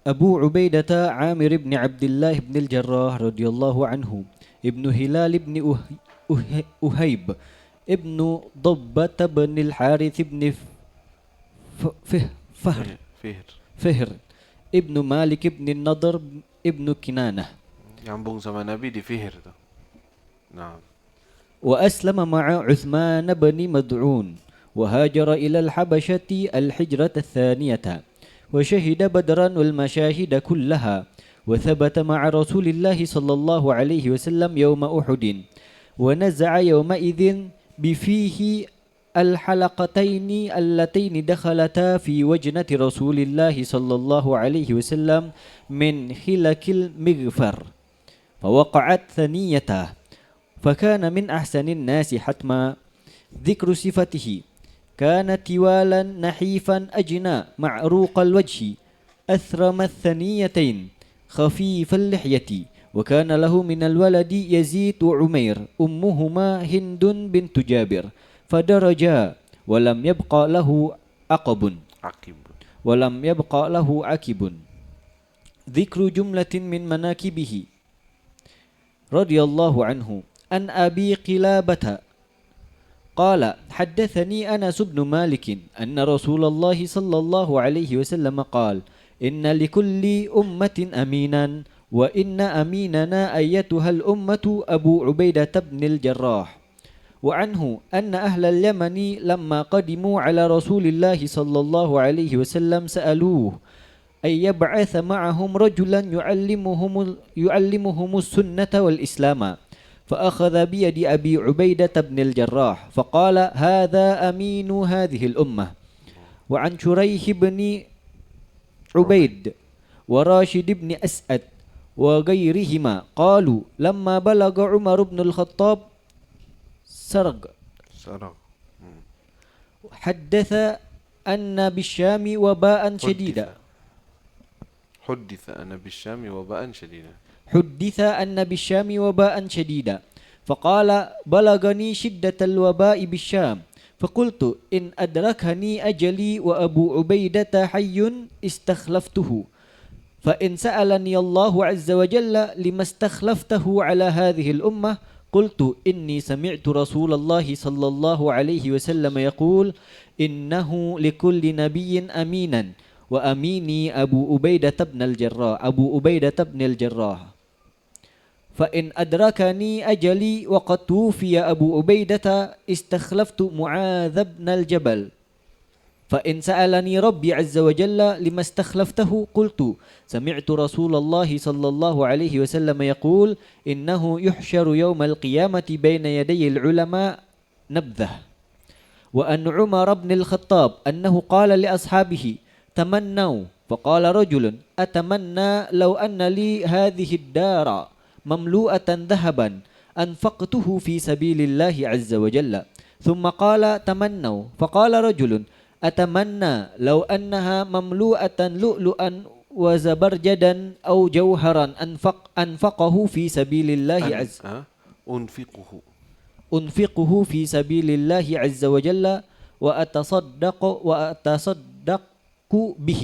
أبو عبيدة عامر بن عبد الله بن الجراح رضي الله عنه ابن هلال بن أهيب ابن ضبة بن الحارث بن فهر Fihr. فهر ابن مالك بن النضر ابن كنانة Nyambung sama Nabi di Fihr tuh. Nah, وأسلم مع عثمان بن مدعون وهاجر إلى الحبشة الحجرة الثانية وشهد بدرا والمشاهد كلها وثبت مع رسول الله صلى الله عليه وسلم يوم أحد ونزع يومئذ بفيه الحلقتين اللتين دخلتا في وجنة رسول الله صلى الله عليه وسلم من خلك المغفر فوقعت ثنيته فكان من أحسن الناس حتما ذكر صفته كان توالا نحيفا أجنى معروق الوجه أثرم الثنيتين خفيف اللحية وكان له من الولد يزيد وعمير أمهما هند بنت جابر فدرجا ولم يبقى له عقب Akib. ولم يبقى له عكب ذكر جملة من مناكبه رضي الله عنه عن أبي قلابة قال حدثني أنس بن مالك أن رسول الله صلى الله عليه وسلم قال إن لكل أمة أمينا وإن أميننا أيتها الأمة أبو عبيدة بن الجراح وعنه أن أهل اليمن لما قدموا على رسول الله صلى الله عليه وسلم سألوه أن يبعث معهم رجلا يعلمهم السنة والإسلام فأخذ بيد أبي عبيدة بن الجراح فقال هذا أمين هذه الأمة وعن شريح بن عبيد وراشد بن أسعد وغيرهما قالوا لما بلغ عمر بن الخطاب سرق Sarang. حدث أن بالشام وباء شديدا حدث أنا بالشام وباء شديدا. حدث أن بالشام وباء شديدا فقال بلغني شدة الوباء بالشام فقلت إن أدركني أجلي وأبو عبيدة حي استخلفته فإن سألني الله عز وجل لما استخلفته على هذه الأمة قلت إني سمعت رسول الله صلى الله عليه وسلم يقول إنه لكل نبي أمينا وأميني أبو عبيدة بن الجراح فإن أدركني أجلي وقد توفي أبو عبيدة استخلفت معاذ بن الجبل فإن سألني ربي عز وجل لما استخلفته قلت سمعت رسول الله صلى الله عليه وسلم يقول إنه يحشر يوم القيامة بين يدي العلماء نبذه وأن عمر بن الخطاب أنه قال لأصحابه تمنوا فقال رجل أتمنى لو أن لي هذه الدار مملوءة ذهبا أنفقته في سبيل الله عز وجل ثم قال تمنوا فقال رجل أتمنى لو أنها مملوءة لؤلؤا وزبرجدا أو جوهرا أنفقه في سبيل الله أنفقه في سبيل الله عز وجل وأتصدق به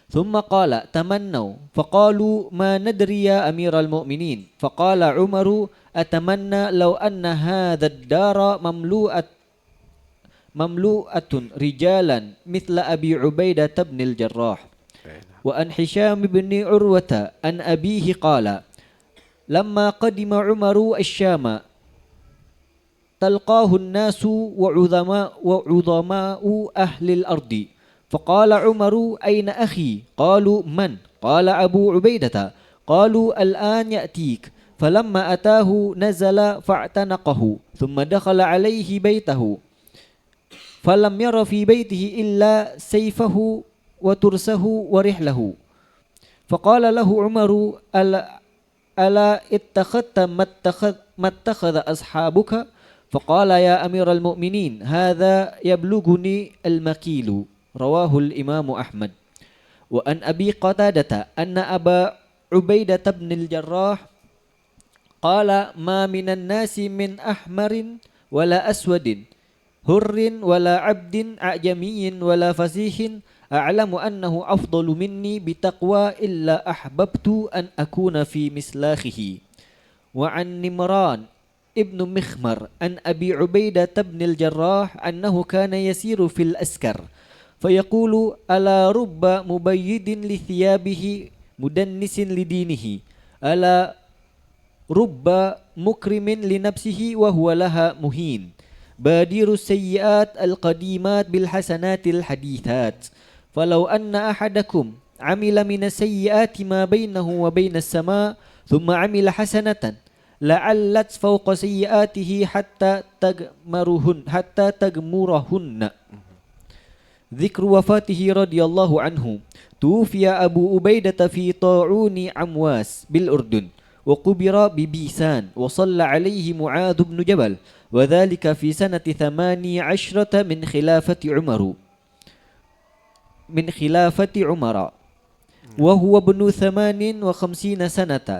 ثم قال تمنوا فقالوا ما ندري يا أمير المؤمنين فقال عمر أتمنى لو أن هذا الدار مملوءة رجالا مثل أبي عبيدة بن الجراح وأن هشام بن عروة أن أبيه قال لما قدم عمر الشام تلقاه الناس وعظماء أهل الأرض فقال عمر أين أخي قالوا من قال أبو عبيدة قالوا الآن يأتيك فلما أتاه نزل فاعتنقه ثم دخل عليه بيته فلم ير في بيته إلا سيفه وترسه ورحله فقال له عمر ألا اتخذت ما اتخذ أصحابك فقال يا أمير المؤمنين هذا يبلغني المكيل رواه الإمام أحمد وأن أبي قتادة أن أبا عبيدة بن الجراح قال ما من الناس من أحمر ولا أسود هر ولا عبد أعجمي ولا فسيح أعلم أنه أفضل مني بتقوى إلا أحببت أن أكون في مسلاخه. وعن نمران ابن مخمر عن أبي عبيدة بن الجراح أنه كان يسير في الأسكر فيقول ألا رب مبيد لثيابه مدنس لدينه ألا رب مكرم لنفسه وهو لها مهين بادر السيئات القديمات بالحسنات الحديثات فلو أن أحدكم عمل من السيئات ما بينه وبين السماء ثم عمل حسنة لعلت فوق سيئاته حتى تغمرهن. ذكر وفاته رضي الله عنه. توفي أبو عبيدة في طاعون عمواس بالأردن وقبر ببيسان وصلى عليه معاذ بن جبل وذلك في سنة 18 من خلافة عمر وهو ابن 58 سنة.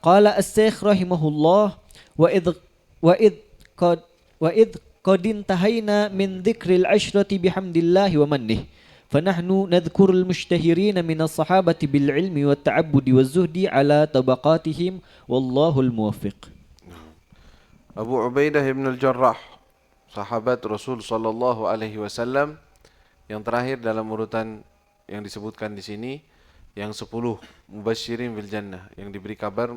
قال الشيخ رحمه الله وإذ قد وإذ قد انتهينا من ذكر العشرة بحمد الله ومنه فنحن نذكر المشتهرين من الصحابة بالعلم والتعبد والزهد على طبقاتهم والله الموفق. Abu Ubaidah ibn al-Jarrah, sahabat Rasul sallallahu alaihi wasallam yang terakhir dalam urutan yang disebutkan di sini, yang 10 mubasyirin bil jannah, yang diberi kabar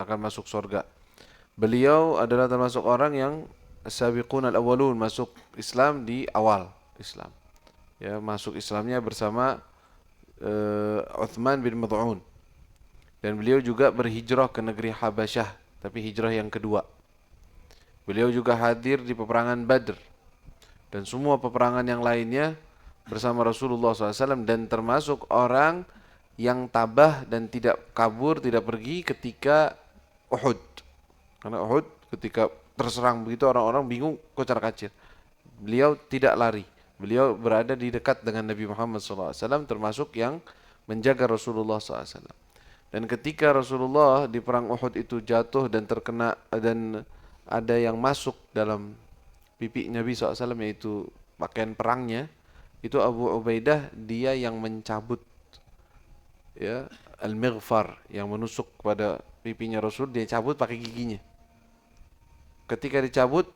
akan masuk surga. Beliau adalah termasuk orang yang as-sabiqun al-awwalun, masuk Islam di awal Islam. Ya, masuk Islamnya bersama Uthman bin Mad'un. Dan beliau juga berhijrah ke negeri Habasyah, tapi hijrah yang kedua. Beliau juga hadir di peperangan Badr dan semua peperangan yang lainnya bersama Rasulullah SAW, dan termasuk orang yang tabah dan tidak kabur, tidak pergi ketika Uhud. Karena Uhud ketika terserang begitu orang-orang bingung kocar-kacir. Beliau tidak lari. Beliau berada di dekat dengan Nabi Muhammad SAW, termasuk yang menjaga Rasulullah SAW. Dan ketika Rasulullah di perang Uhud itu jatuh dan terkena, dan ada yang masuk dalam pipi Nabi SAW, yaitu pakaian perangnya, itu Abu Ubaidah dia yang mencabut, ya, al-mighfar, yang menusuk pada pipinya Rasul, dia cabut pakai giginya. Ketika dicabut,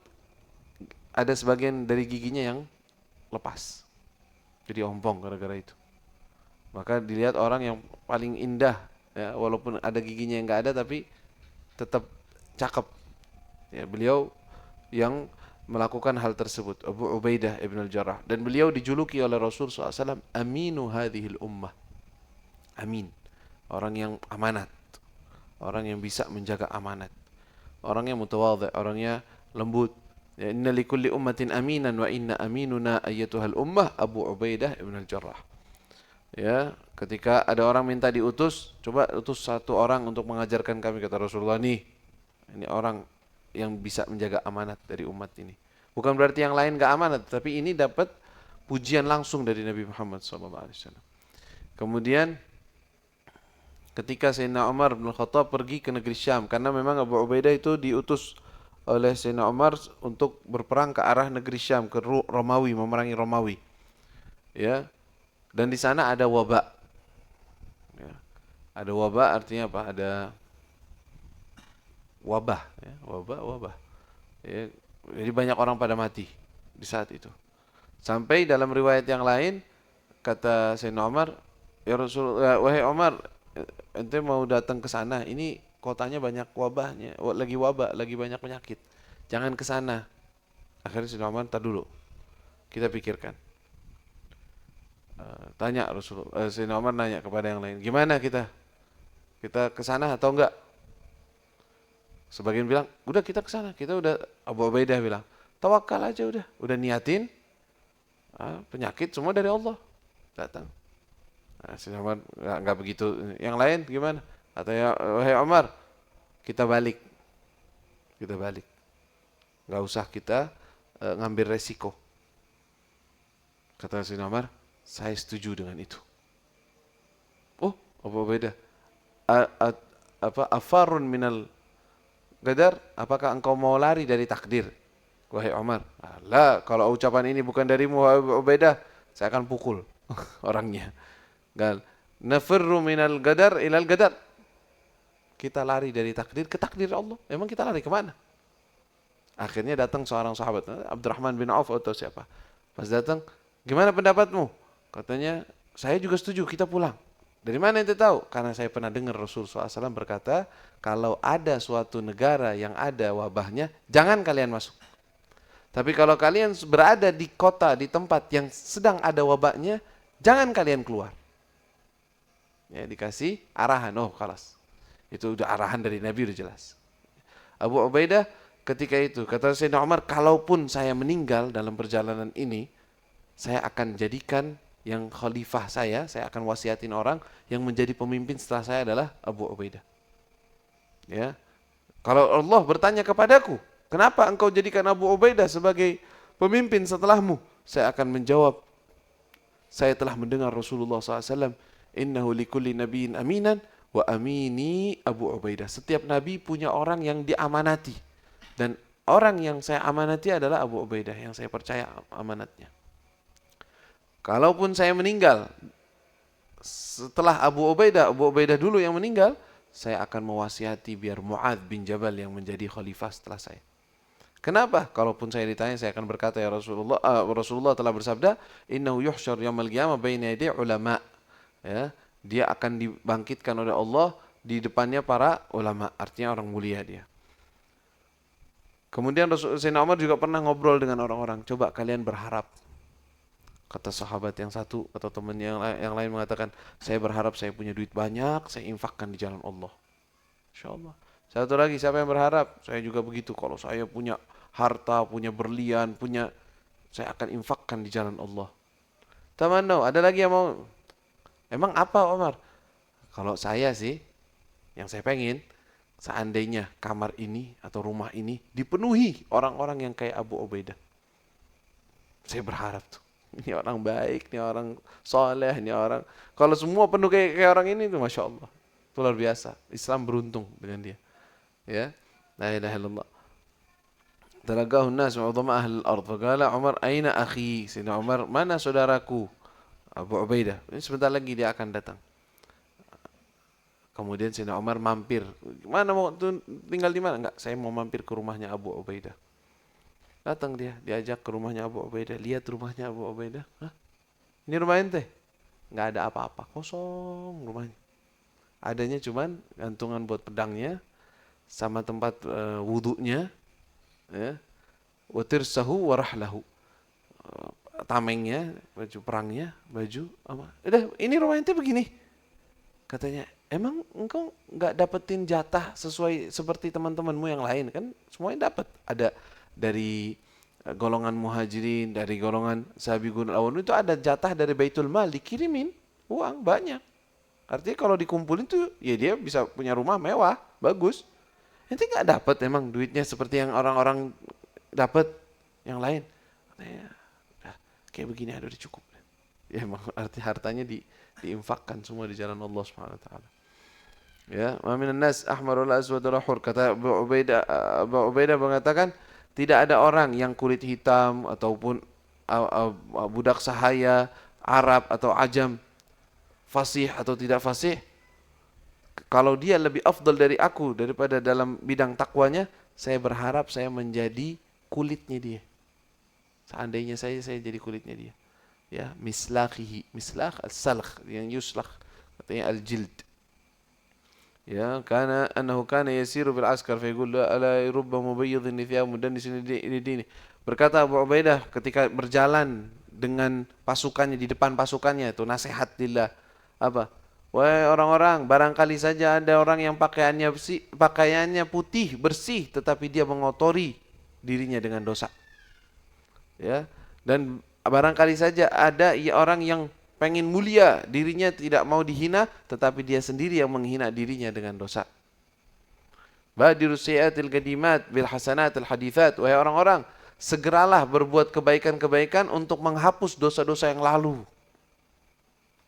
ada sebagian dari giginya yang lepas, jadi ompong gara-gara itu. Maka dilihat orang yang paling indah, ya, walaupun ada giginya yang nggak ada tapi tetap cakep. Ya, beliau yang melakukan hal tersebut, Abu Ubaidah ibn al-Jarrah, dan beliau dijuluki oleh Rasul SAW aminu hadhil ummah. Amin, orang yang amanat, orang yang bisa menjaga amanat, orang yang mutawadhi, orangnya lembut. Ya, inna likulli ummatin aminan wa inna aminuna ayyatuhal ummah Abu Ubaidah ibn al-Jarrah. Ya, ketika ada orang minta diutus, coba utus satu orang untuk mengajarkan kami, kata Rasulullah, nih, ini orang yang bisa menjaga amanat dari umat ini. Bukan berarti yang lain gak amanat, tapi ini dapat pujian langsung dari Nabi Muhammad SAW. Kemudian ketika Sayyidina Umar bin Khattab pergi ke negeri Syam, karena memang Abu Ubaidah itu diutus oleh Sayyidina Umar untuk berperang ke arah negeri Syam, ke Romawi, memerangi Romawi. Ya, dan di sana ada wabak. Ya, ada wabak artinya apa? Ada wabah, ya, wabah. Ya, jadi banyak orang pada mati di saat itu. Sampai dalam riwayat yang lain kata Sayyidina Umar, ya Rasul, ya, wahai Umar, ente mau datang ke sana, ini kotanya banyak wabahnya, lagi wabah, lagi banyak penyakit. Jangan ke sana. Akhirnya Sayyidina Umar, tar dulu, kita pikirkan. Tanya Rasulullah, Sayyidina Umar nanya kepada yang lain, gimana kita ke sana atau enggak? Sebagian bilang, udah kita ke sana, kita udah. Abu Ubaidah bilang, tawakal aja udah niatin, penyakit semua dari Allah datang. Sayyidina Umar enggak begitu. Yang lain gimana? Katanya, wahai Umar, kita balik, enggak usah kita ngambil resiko. Kata Sayyidina Umar, saya setuju dengan itu. Oh, Abu Ubaidah, afarun minal qadar, apakah engkau mau lari dari takdir? wahai Umar. Lah, kalau ucapan ini bukan darimu wahai Abu Ubaidah, saya akan pukul orangnya. Gal, nafirru minal gadar ilal gadar. Kita lari dari takdir ke takdir Allah. Emang kita lari kemana? Akhirnya datang seorang sahabat, Abdurrahman bin Auf atau siapa. Pas datang, gimana pendapatmu? Katanya, saya juga setuju, kita pulang. Dari mana ente tahu? Karena saya pernah dengar Rasulullah SAW berkata, kalau ada suatu negara yang ada wabahnya, jangan kalian masuk. Tapi kalau kalian berada di kota, di tempat yang sedang ada wabahnya, jangan kalian keluar. Ya, dikasih arahan, oh kalas. Itu udah arahan dari Nabi, udah jelas. Abu Ubaidah ketika itu, kata Sayyidina Umar, kalaupun saya meninggal dalam perjalanan ini, saya akan jadikan yang khalifah saya akan wasiatin orang yang menjadi pemimpin setelah saya adalah Abu Ubaidah. Ya. Kalau Allah bertanya kepadaku, kenapa engkau jadikan Abu Ubaidah sebagai pemimpin setelahmu? Saya akan menjawab, saya telah mendengar Rasulullah SAW, innahu likulli nabiyyin aminan wa amini Abu Ubaidah. Setiap nabi punya orang yang diamanati. Dan orang yang saya amanati adalah Abu Ubaidah, yang saya percaya amanatnya. Kalaupun saya meninggal, setelah Abu Ubaidah dulu yang meninggal, saya akan mewasiati biar Mu'adz bin Jabal yang menjadi khalifah setelah saya. Kenapa? Kalaupun saya ditanya, saya akan berkata, ya Rasulullah, Rasulullah telah bersabda, innahu yuhsyar yaumil qiyamah baina yaday ulama. Ya, dia akan dibangkitkan oleh Allah di depannya para ulama, artinya orang mulia dia. Kemudian Sayyidina Umar juga pernah ngobrol dengan orang-orang, coba kalian berharap. Kata sahabat yang satu atau temannya yang lain mengatakan, saya berharap saya punya duit banyak, saya infakkan di jalan Allah. InsyaAllah. Satu lagi, siapa yang berharap? Saya juga begitu, kalau saya punya harta, punya berlian, saya akan infakkan di jalan Allah. Tamanno, ada lagi yang mau? Emang apa Umar? Kalau saya sih, yang saya pengen, seandainya kamar ini atau rumah ini dipenuhi orang-orang yang kayak Abu Ubaidah. Saya berharap tuh. Ini orang baik, ini orang soleh, ini orang. Kalau semua penuh kayak orang ini tuh, masya Allah, itu luar biasa. Islam beruntung dengan dia. Ya, la ilaha illallah. Talaqahu an-nas wa 'udama ahli al-ard. Faqala Umar, aina akhi? Sayyidina Umar, mana saudaraku? Abu Ubaidah. Ini sebentar lagi dia akan datang. Kemudian Sayyidina Umar mampir. Mana mau tinggal di mana? Enggak, saya mau mampir ke rumahnya Abu Ubaidah. Datang dia, diajak ke rumahnya Abu Ubaidah. Lihat rumahnya Abu Ubaidah. Hah? Ini rumah ente? Nggak ada apa-apa, kosong rumahnya. Adanya cuman gantungan buat pedangnya, sama tempat wudunya, ya. Watirsahu warahlahu. Tamengnya, baju perangnya, baju apa? Udah, ini rumah ente begini. Katanya, emang engkau nggak dapetin jatah sesuai seperti teman-temanmu yang lain? Kan semuanya dapat. Ada dari golongan muhajirin, dari golongan sahabiqun awwalun, itu ada jatah dari Baitul Mal, dikirimin uang banyak. Artinya kalau dikumpulin tuh, ya dia bisa punya rumah mewah, bagus. Nanti nggak dapat emang duitnya seperti yang orang-orang dapat yang lain. Katanya, udah, kayak begini udah cukup. Ya emang arti hartanya diinfakkan semua di jalan Allah Subhanahu wa taala. Ya, ma minan nas ahmarul aswad lahur, kata Abu Ubaidah mengatakan, tidak ada orang yang kulit hitam ataupun budak sahaya, Arab atau Ajam, fasih atau tidak fasih, kalau dia lebih afdal dari aku daripada dalam bidang takwanya, saya berharap saya menjadi kulitnya dia. Seandainya saya jadi kulitnya dia. Ya, mislahihi, mislah al-salkh, yang yuslakh, katanya al-jild. Ya, karena annahu kana yasiru bil askar fa yaqul ala rubba mubayyidhin thiyab mudannis lidini. Berkata Abu Ubaidah ketika berjalan dengan pasukannya, di depan pasukannya, itu nasihat lillah. Apa? Wahai orang-orang, barangkali saja ada orang yang pakaiannya putih, bersih, tetapi dia mengotori dirinya dengan dosa. Ya, dan barangkali saja ada orang yang pengen mulia, dirinya tidak mau dihina, tetapi dia sendiri yang menghina dirinya dengan dosa. Badirus sayyiatil qadimat bil hasanatil hadithat. Wahai orang-orang, segeralah berbuat kebaikan-kebaikan untuk menghapus dosa-dosa yang lalu.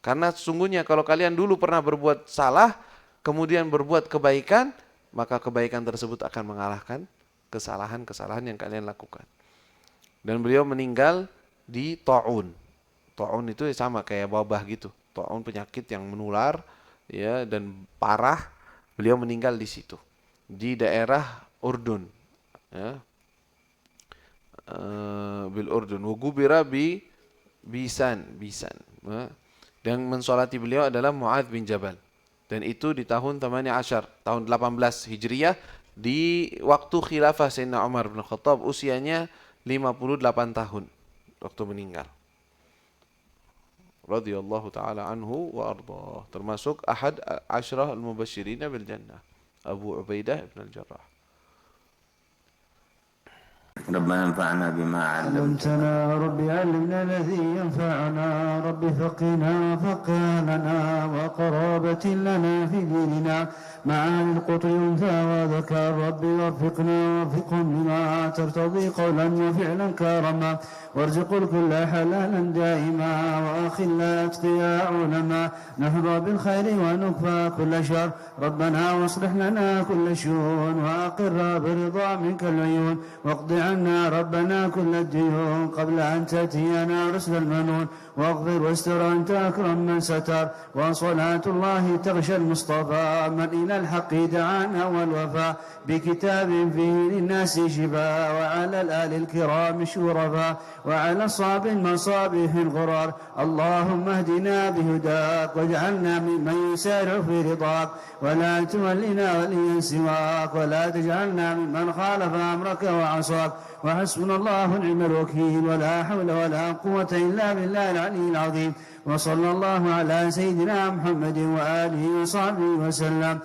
Karena sesungguhnya kalau kalian dulu pernah berbuat salah, kemudian berbuat kebaikan, maka kebaikan tersebut akan mengalahkan kesalahan-kesalahan yang kalian lakukan. Dan beliau meninggal di Ta'un. Ta'un itu sama kayak wabah gitu. Ta'un penyakit yang menular ya dan parah. Beliau meninggal di situ. Di daerah Urdun. Ya. Bil Urdun. Wugubira bi Bisan. Ya. Dan mensolati beliau adalah Mu'adz bin Jabal. Dan itu di tahun 18, tahun 18 Hijriah, di waktu khilafah Sayyidina Umar bin Khattab, usianya 58 tahun waktu meninggal. Radhiyallahu taala anhu wa ardhah. Termasuk ahad asyrah al-mubasysyirin bil jannah, Abu Ubaidah bin al-Jarrah. ربنا انفعنا بما علمتنا ربي علمنا الذي ينفعنا ربي فقنا فقهنا وقرابة لنا في ديننا مع القطع أنثى وذكر ربي وفقنا وفقهم بما ترتضي قولا وفعلا كرما وارزق الكل حلالا دائما وأخل أتقياء علما نحظى بالخير ونكفى كل شر ربنا واصلح لنا كل شؤون وأقر برضا منك العيون واقض عنا ربنا كل الديون قبل أن تأتينا رسل المنون واغفر واستر أنت أكرم من ستر وصلاة الله تغشى المصطفى من إلى الحق دعانا والوفاء بكتاب فيه للناس شفاء وعلى الآل الكرام شرفاء وعلى الصاب المصابيح الغرار اللهم اهدنا بهداك واجعلنا ممن يسارع في رضاك ولا تولنا وليا سواك ولا تجعلنا ممن خالف أمرك وعصاك وحسبنا الله ونعم الوكيل ولا حول ولا قوة إلا بالله العلي العظيم وصلى الله على سيدنا محمد وآله وصحبه وسلم